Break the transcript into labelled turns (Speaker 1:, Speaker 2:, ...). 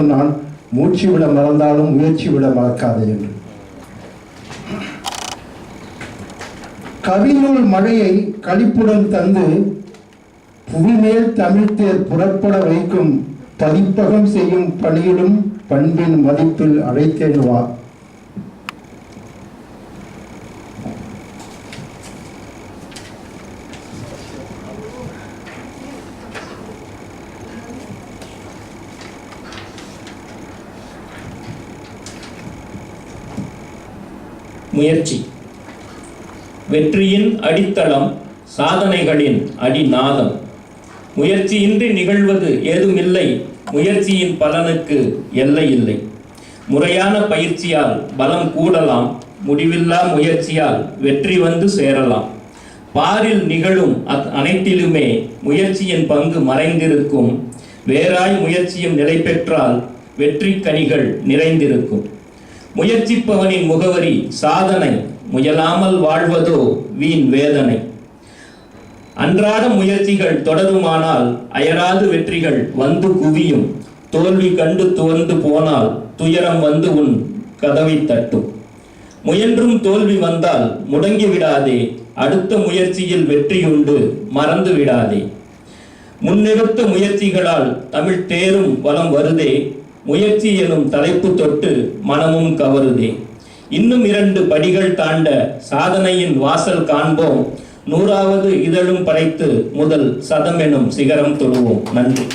Speaker 1: சொன்னான், மூச்சு விட மறந்தாலும் முயற்சி விட மறக்காதே என்று. கவிநூல் மழையை களிப்புடன் தந்து புவிமேல் தமிழ்த்தேர் புறப்பட வைக்கும் பதிப்பகம் செய்யும் பணியிலும் பண்பின் மதிப்பில் அழைத்தேன் வா.
Speaker 2: முயற்சி வெற்றியின் அடித்தளம், சாதனைகளின் அடிநாதம். முயற்சியின்றி நிகழ்வது ஏதுமில்லை, முயற்சியின் பலனுக்கு எல்லை இல்லை. முறையான பயிற்சியால் பலம் கூடலாம், முடிவில்லா முயற்சியால் வெற்றி வந்து சேரலாம். பாரில் நிகழும் அனைத்திலுமே முயற்சியின் பங்கு மறைந்திருக்கும். வேறாய் முயற்சியும் நிலை பெற்றால் வெற்றி கனிகள் நிறைந்திருக்கும். முயற்சிப்பவனின் முகவரி சாதனை, முயலாமல் வாழ்வதோ வீண் வேதனை. அன்றாட முயற்சிகள் தொடருமானால் அயராது வெற்றிகள் வந்து குவியும். தோல்வி கண்டு துவந்து போனால் துயரம் வந்து உன் கதவை தட்டும். முயன்றும் தோல்வி வந்தால் முடங்கி விடாதே, அடுத்த முயற்சியில் வெற்றியுண்டு மறந்து விடாதே. முன்னெடுத்த முயற்சிகளால் தமிழ் தேரும் வலம் வருதே, முயற்சி எனும் தலைப்பு தொட்டு மனமும் கவருதே. இன்னும் 2 படிகள் தாண்ட சாதனையின் வாசல் காண்போம். 100வது இதழும் படைத்து முதல் 100 எனும் சிகரம் தொடுவோம். நன்றி.